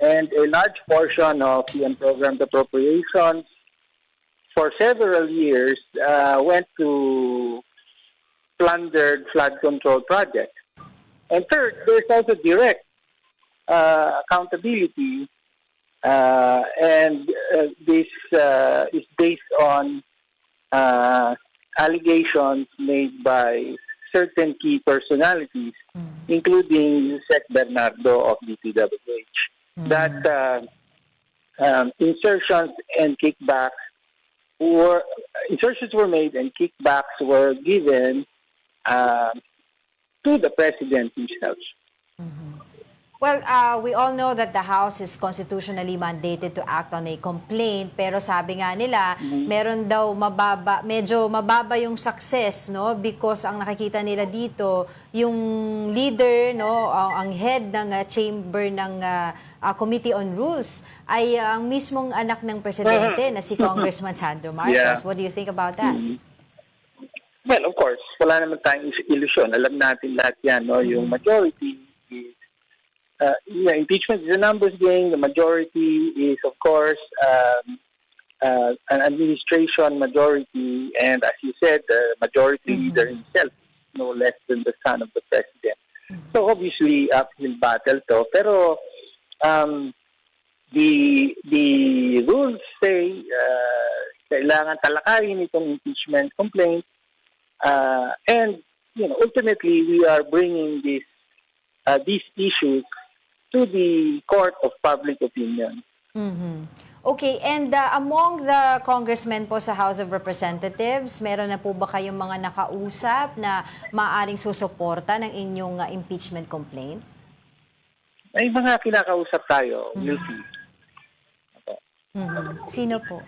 And a large portion of the unprogrammed appropriations for several years went to plundered flood control projects. And third, there's also direct accountability, and this is based on allegations made by certain key personalities, including Sec Bernardo of DPWH, that insertions were made and kickbacks were given to the president himself. Well, we all know that the House is constitutionally mandated to act on a complaint, pero sabi nga nila, meron daw medyo mababa yung success, no? Because ang nakikita nila dito, yung leader, no, ang head ng chamber ng Committee on Rules ay ang mismong anak ng presidente na si Congressman Sandro Marcos. What do you think about that? Well, of course, wala naman tayong ilusyon. Alam natin lahat yan, no? Yung majority is impeachment is a numbers game. The majority is, of course, an administration majority, and as you said, the majority leader himself is no less than the son of the president. So obviously, uphill battle to. Pero the rules say kailangan talakayin itong impeachment complaint, and ultimately we are bringing these issues to the court of public opinion. Okay, and among the congressmen po sa House of Representatives, meron na po ba kayong mga nakausap na maaaring susuporta ng inyong impeachment complaint? May mga kinakausap tayo, we'll see. Sino po?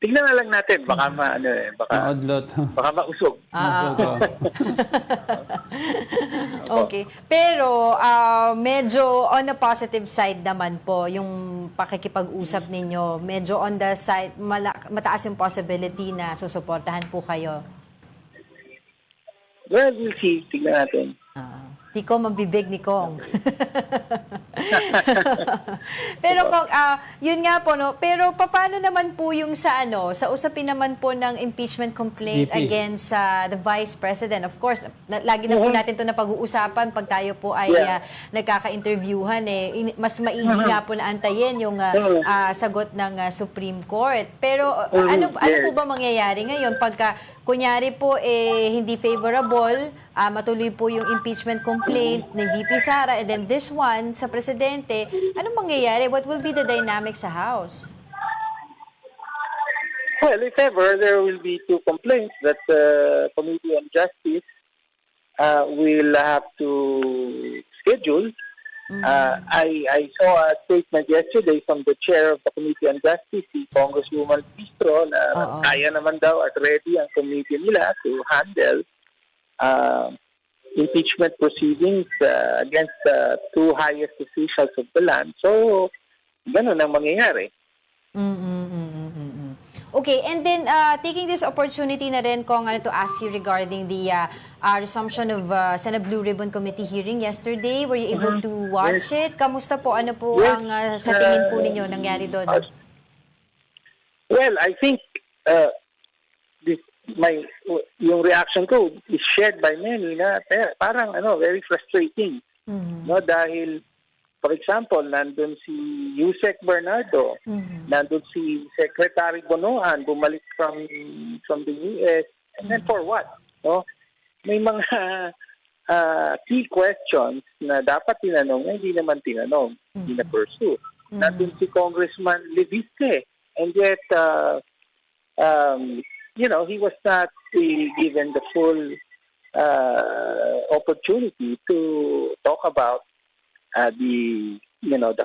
Tignan na lang natin, baka Maudlot. baka mausog. Okay. Pero medyo on the positive side naman po yung pakikipag-usap ninyo. Medyo on the side, mataas yung possibility na susuportahan po kayo. Well, we'll see. Tignan natin. Di ko mabibig ni Kong. Pero Kong, yun nga po, no? Pero paano naman po yung sa usapin naman po ng impeachment complaint VP. against the Vice President? Of course, lagi na po natin ito na pag-uusapan pag tayo po ay nagkaka-interviewhan. Mas maigi nga po na antayin yung sagot ng Supreme Court. Pero ano po ba mangyayari ngayon pagka kunyari po hindi favorable, matuloy po yung impeachment complaint ni VP Sara, and then this one sa Presidente, anong mangyayari? What will be the dynamic sa House? Well, if ever, there will be two complaints that the Committee on Justice will have to schedule. I saw a statement yesterday from the chair of the Committee on Justice, si Congresswoman Pistro, na kaya naman daw at ready ang committee nila to handle impeachment proceedings against the two highest officials of the land. So, ganun ang mangyayari. Okay, and then taking this opportunity na rin, Kong, to ask you regarding the resumption of Senate Blue Ribbon Committee hearing yesterday. Were you able to watch it? Kamusta po? Ano po ang sa tingin po ninyo nangyari doon? Well, I think yung reaction ko is shared by many na parang very frustrating. No, dahil for example, nandun si Yusek Bernardo, nandun si Secretary Bonoan, bumalik from the US, and then for what? No? May mga key questions na dapat tinanong na hindi naman tinanong, hindi na pursue. Nandun si Congressman Leviste, and yet, he was not given the full opportunity to talk about the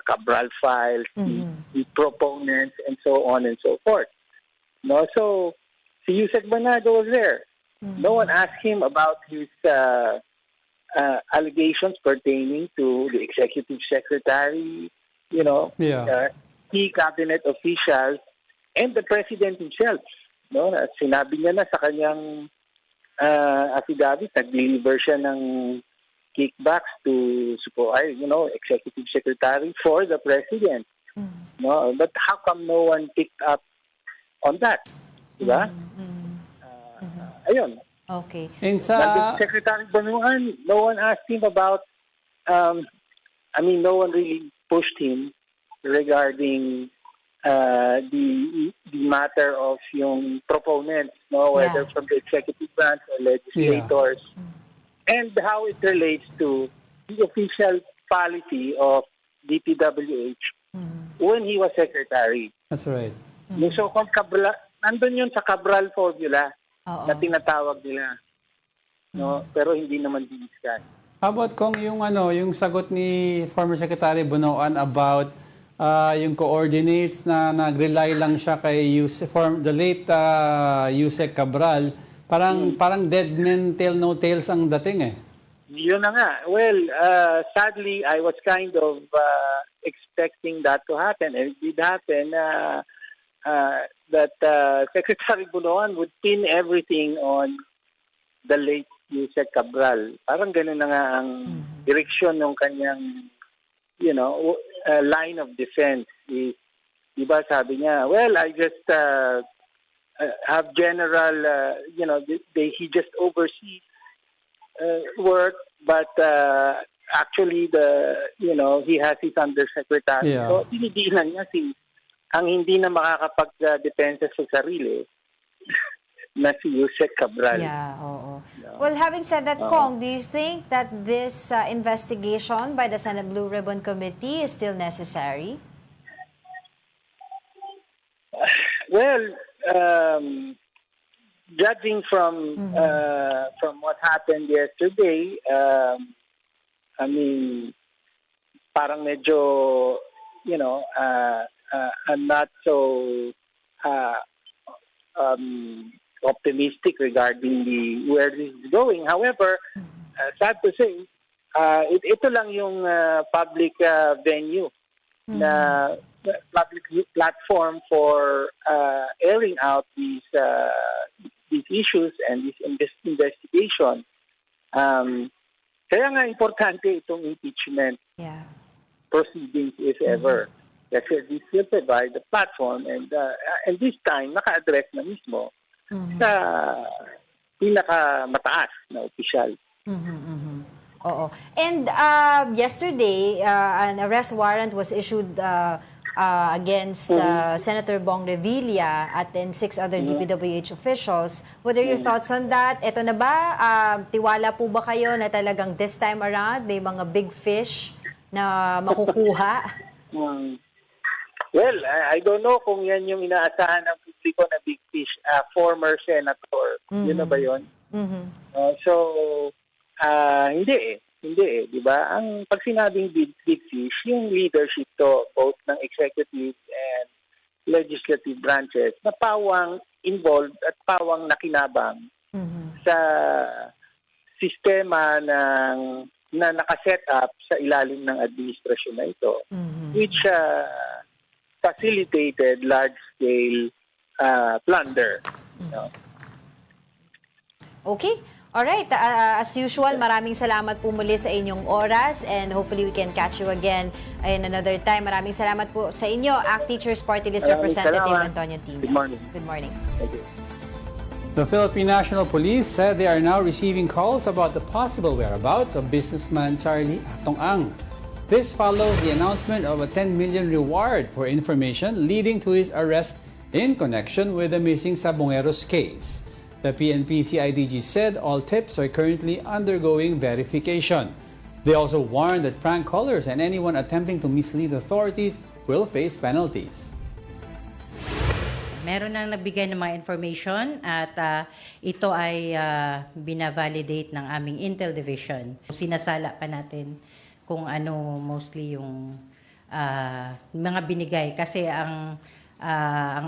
Cabral files, the proponents, and so on and so forth. No, so si Yusek Bernardo was there. No one asked him about his allegations pertaining to the executive secretary, key cabinet officials, and the president himself. No, sinabi niya na sa kanyang affidavit, nag-deliver siya ng kickbacks to executive secretary for the president. No, but how come no one picked up on that? Diba? Ayun. Okay. And Secretary Bonoan, no one asked him about no one really pushed him regarding the matter of yung proponents, whether from the executive branch or legislators, and how it relates to the official policy of DPWH when he was secretary. That's right. Yung so-called Cabral, nandun yun sa Cabral formula na tinatawag nila. No? Pero hindi naman diniscuss. How about Kong yung sagot ni former Secretary Bonoan about yung coordinates na nag-rely lang siya kay the late Yusek Cabral, parang dead men tell no tales ang dating Yun na nga. Well, sadly, I was kind of expecting that to happen, and it did happen that Secretary Bonoan would pin everything on the late Yusek Cabral. Parang ganun na nga ang direksyon ng kanyang line of defense is, diba sabi niya, well, I just have general, he just oversees work, but actually he has his undersecretary. Yeah. So, dinidiinan niya ang hindi na makakapag-depensa sa sarili. na si Yusek Cabral. Yeah, oo. Well, having said that, Kong, do you think that this investigation by the Senate Blue Ribbon Committee is still necessary? Well, judging from what happened yesterday, I mean, parang medyo, I'm not so optimistic regarding where this is going. However, sad to say, ito lang yung public venue na public platform for airing out these issues and this investigation. Kaya nga importante itong impeachment proceedings if ever. Kasi this will provide the platform and this time naka-address na mismo sa pinakamataas na opisyal. Oo. And yesterday, an arrest warrant was issued against Senator Bong Revilla at then 6 other DPWH officials. What are your thoughts on that? Ito na ba? Tiwala po ba kayo na talagang this time around may mga big fish na makukuha? Well, I don't know kung yan yung inaasahan ng publiko na big fish, former senator. Yun na ba yun? Hindi eh, di ba? Ang pag sinabing big fish, yung leadership to, both ng executive and legislative branches, na pawang involved at pawang nakinabang sa sistema na nakaset up sa ilalim ng administrasyon na ito, which facilitated large-scale plunder. Okay. Alright, as usual, maraming salamat po muli sa inyong oras and hopefully we can catch you again in another time. Maraming salamat po sa inyo, ACT Teachers Party List Representative Antonio Tina. Good morning. Good morning. Thank you. The Philippine National Police said they are now receiving calls about the possible whereabouts of businessman Charlie Atong-Ang. This follows the announcement of a 10 million reward for information leading to his arrest in connection with the missing Sabongeros case. The PNP-CIDG said all tips are currently undergoing verification. They also warned that prank callers and anyone attempting to mislead authorities will face penalties. Meron nang nagbigay ng mga information at ito ay binavalidate ng aming Intel Division. Sinasala pa natin kung ano mostly yung mga binigay kasi ang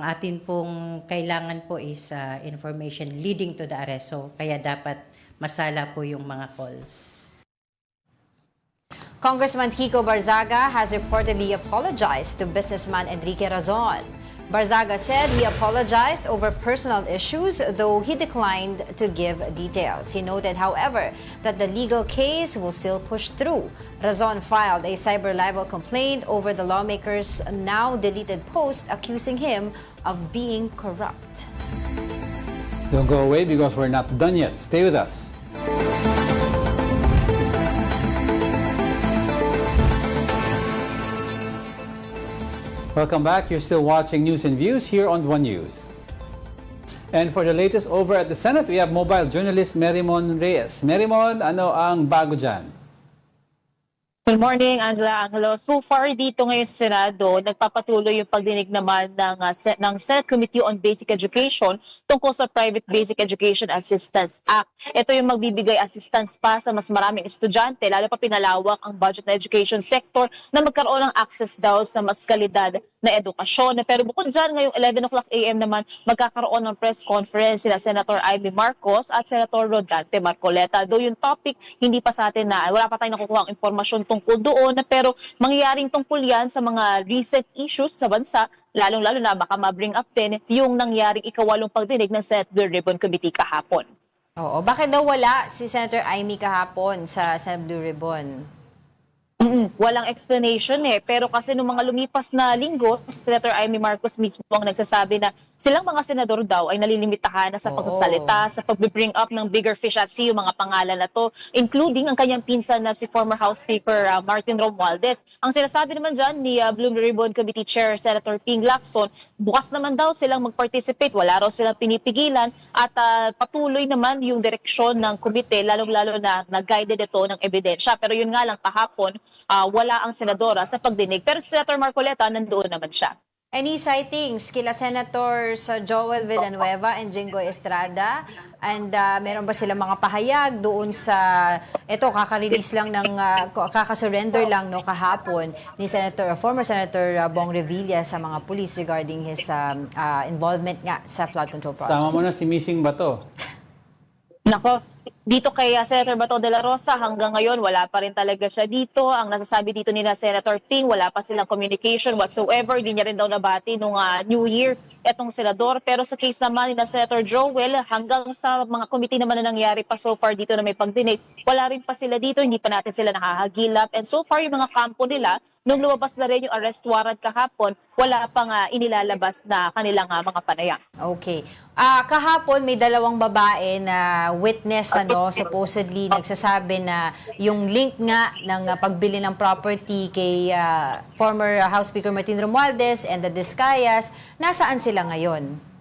atin pong kailangan po is information leading to the arrest. So, kaya dapat masala po yung mga calls. Congressman Kiko Barzaga has reportedly apologized to businessman Enrique Razon. Barzaga said he apologized over personal issues, though he declined to give details. He noted, however, that the legal case will still push through. Razon filed a cyber libel complaint over the lawmaker's now deleted post accusing him of being corrupt. Don't go away because we're not done yet. Stay with us. Welcome back. You're still watching News and Views here on One News. And for the latest over at the Senate, we have mobile journalist Merimon Reyes. Merimon, ano ang bago dyan? Good morning, Angela Angelo. So far dito ngayon sa Senado, nagpapatuloy yung pagdinig naman ng Senate Committee on Basic Education tungkol sa Private Basic Education Assistance Act. Ito yung magbibigay assistance pa sa mas maraming estudyante, lalo pa pinalawak ang budget na education sector na magkaroon ng access daw sa mas kalidad na edukasyon. Pero bukod dyan, ngayong 11 o'clock AM naman, magkakaroon ng press conference sila Senator Amy Marcos at Senator Rodante Marcoleta. Though yung topic, hindi pa sa atin na, wala pa tayong nakukuha ang impormasyon tungkol doon, pero mangyayaring tungkol yan sa mga recent issues sa bansa, lalong-lalo na baka ma-bring up din yung nangyaring ikawalong pagdinig ng Senate Blue Ribbon Committee kahapon. Oo, bakit daw wala si Senator Amy kahapon sa Senate Blue Ribbon? Walang explanation pero kasi nung mga lumipas na linggo, si Senator Amy Marcos mismo ang nagsasabi na silang mga senador daw ay nalilimitahan na sa pagsasalita, sa pag-bring up ng bigger fish at sea, yung mga pangalan na to, including ang kanyang pinsan na si former House Speaker Martin Romualdez. Ang sinasabi naman dyan ni Blue Ribbon Committee Chair Senator Ping Lacson, bukas naman daw silang mag-participate, wala raw silang pinipigilan at patuloy naman yung direksyon ng komite, lalong-lalo na nag-guided ito ng ebidensya. Pero yun nga lang kahapon, wala ang senadora sa pagdinig. Pero si Senator Marcoleta, nandoon naman siya. Any sightings kila Senators Joel Villanueva and Jinggoy Estrada? And meron ba silang mga pahayag doon sa, kaka-release lang ng, kaka-surrender lang no, kahapon ni former Senator Bong Revilla sa mga police regarding his involvement nga sa flood control project? Sama mo na si Missing Bato. Nako, dito kay Senator Bato de la Rosa, hanggang ngayon wala pa rin talaga siya dito. Ang nasasabi dito ni Senator Ping, wala pa silang communication whatsoever. Hindi niya rin daw nabati nung New Year etong senador. Pero sa case naman ni Senator Joel, hanggang sa mga committee naman na nangyari pa so far dito na may pagdinig, wala rin pa sila dito, hindi pa natin sila nakahagilap. And so far yung mga kampo nila, nung lumabas na rin yung arrest warrant kahapon, wala pang inilalabas na kanilang mga panayam. Okay. Kahapon may dalawang babae na witness supposedly nagsasabi na yung link nga ng pagbili ng property kay former House Speaker Martin Romualdez and the Discayas, nasaan sila ngayon?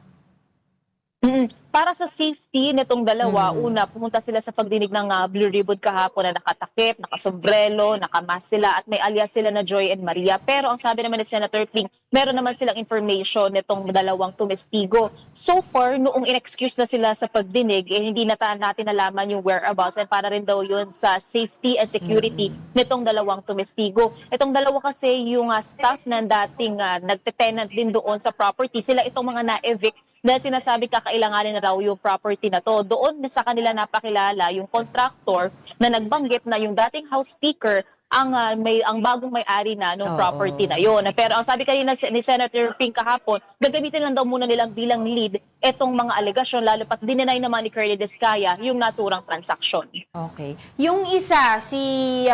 Para sa safety nitong dalawa, una, pumunta sila sa pagdinig ng Blue Ribbon kahapon na nakatakip, nakasombrelo, nakamask sila at may alias sila na Joy and Maria. Pero ang sabi naman ni Senator Ping, meron naman silang information nitong dalawang tumestigo. So far, noong in-excuse na sila sa pagdinig, hindi natin nalaman yung whereabouts and para rin daw yun sa safety and security nitong dalawang tumestigo. Itong dalawa kasi yung staff na dating nagte-tenant din doon sa property, sila itong mga na-evict na sinasabi kakailanganin na raw yung property na to. Doon sa kanila napakilala yung contractor na nagbanggit na yung dating House Speaker ang bagong may-ari na ng property na yon. Pero ang sabi kanina ni Senator Ping kahapon, gagamitin lang daw muna nilang bilang lead etong mga alegasyon, lalo pat dinenay naman ni Curly Descaya yung naturang transaksyon. Okay. Yung isa, si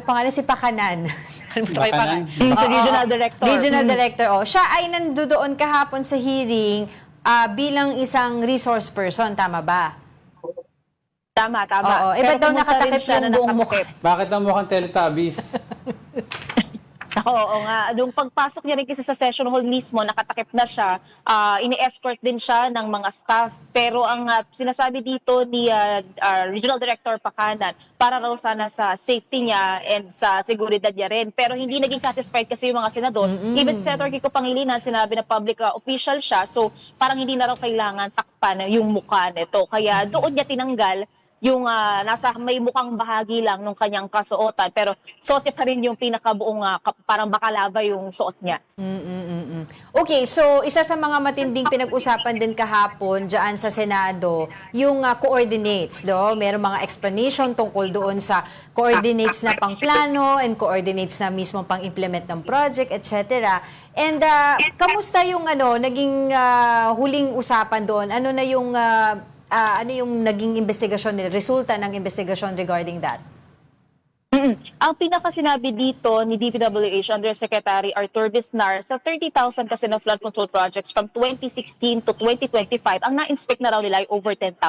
pangalan si Pakanan. Pakanan. Si Regional Director. Regional Director. Siya ay nandoon kahapon sa hearing bilang isang resource person, tama ba? Tama. Oo. Ba't daw nakatakip yung buong mukha? Bakit ang mukhang Teletubbies? Oo nga. Nung pagpasok niya rin kasi sa session hall mismo, nakatakip na siya. Ini-escort din siya ng mga staff. Pero ang sinasabi dito ni Regional Director Pakanan, para raw sana sa safety niya and sa seguridad niya rin. Pero hindi naging satisfied kasi yung mga senador. Even si Senator Kiko Pangilinan, sinabi na public official siya. So parang hindi na raw kailangan takpan yung mukha nito. Kaya doon niya tinanggal yung nasa may mukhang bahagi lang ng kanyang kasuotan, pero suot niya pa rin yung pinakabuong parang bakalaba yung suot niya. Okay, so isa sa mga matinding pinag-usapan din kahapon dyan sa Senado, yung coordinates, Merong mga explanation tungkol doon sa coordinates na pangplano and coordinates na mismo pang-implement ng project, etc. And kamusta yung naging huling usapan doon? Ano yung naging investigasyon nila, resulta ng investigasyon regarding that? Ang pinaka-sinabi dito ni DPWH Undersecretary Arthur Bisnar, sa 30,000 kasi na flood control projects from 2016 to 2025, ang na-inspect na raw nila ay over 10,000.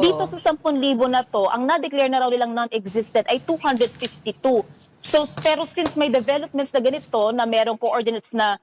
Dito sa 10,000 na to, ang na-declare na raw nilang non-existent ay 252. So, pero since may developments na ganito, na merong coordinates na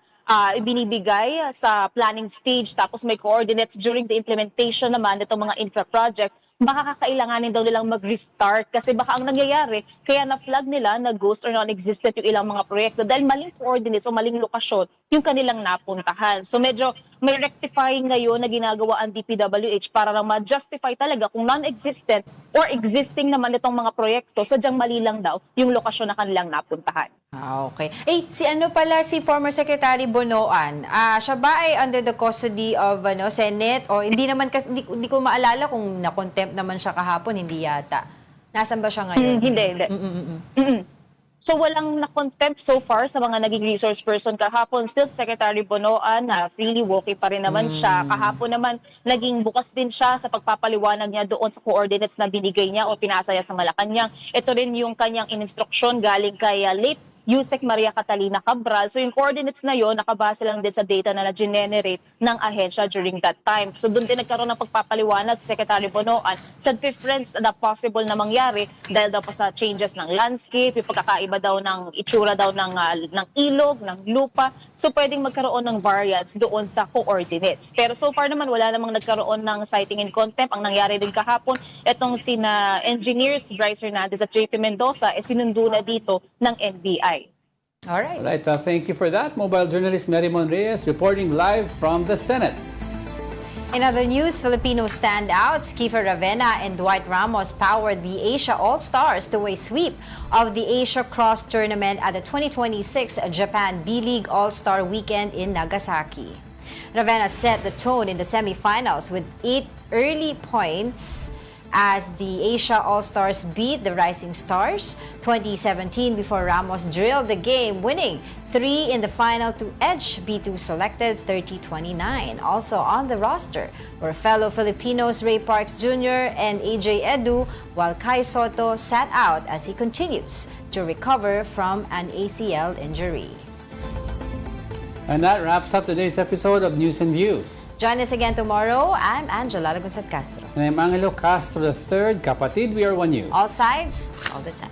ibinibigay sa planning stage, tapos may coordinates during the implementation naman itong mga infra projects, baka kakailanganin daw nilang mag-restart kasi baka ang nangyayari, kaya na-flag nila na ghost or non-existent yung ilang mga proyekto dahil maling coordinates o maling lokasyon yung kanilang napuntahan. So medyo may rectifying ngayon na ginagawa ang DPWH para lang ma-justify talaga kung non-existent or existing naman itong mga proyekto, sadyang mali lang daw yung lokasyon na kanilang napuntahan. Okay. Si former Secretary Bonoan, siya ba ay under the custody of Senate o hindi naman hindi ko maalala kung na-contempt naman siya kahapon, hindi yata. Nasaan ba siya ngayon? Hindi. So walang na-contempt so far sa mga naging resource person kahapon. Still, Secretary Bonoan, freely working pa rin naman siya. Kahapon naman, naging bukas din siya sa pagpapaliwanag niya doon sa coordinates na binigay niya o pinasa niya sa Malacanang. Ito rin yung kanyang instruction galing kay late Yusek Maria Catalina Cabral. So yung coordinates na yon nakabase lang din sa data na na-generate ng ahensya during that time. So doon din nagkaroon ng pagpapaliwanag sa Secretary Bonoan sa difference na possible na mangyari dahil daw pa sa changes ng landscape, yung pagkakaiba daw ng itsura daw ng ilog, ng lupa. So pwedeng magkaroon ng variance doon sa coordinates. Pero so far naman wala namang nagkaroon ng citing in contempt. Ang nangyari din kahapon, etong sina engineers Bryce Hernandez at JP Mendoza sinundo na dito ng NBI. All right. All right, thank you for that. Mobile journalist Marymon Reyes reporting live from the Senate. In other news, Filipino standouts Kiefer Ravena and Dwight Ramos powered the Asia All-Stars to a sweep of the Asia Cross Tournament at the 2026 Japan B-League All-Star Weekend in Nagasaki. Ravena set the tone in the semifinals with 8 early points as the Asia All-Stars beat the Rising Stars 2017 before Ramos drilled the game, winning 3 in the final to edge B2 selected 30-29. Also on the roster were fellow Filipinos Ray Parks Jr. and AJ Edu, while Kai Soto sat out as he continues to recover from an ACL injury. And that wraps up today's episode of News and Views. Join us again tomorrow. I'm Angela Lagunsat Castro. And I'm Angelo Castro III. Kapatid, we are one news. All sides, all the time.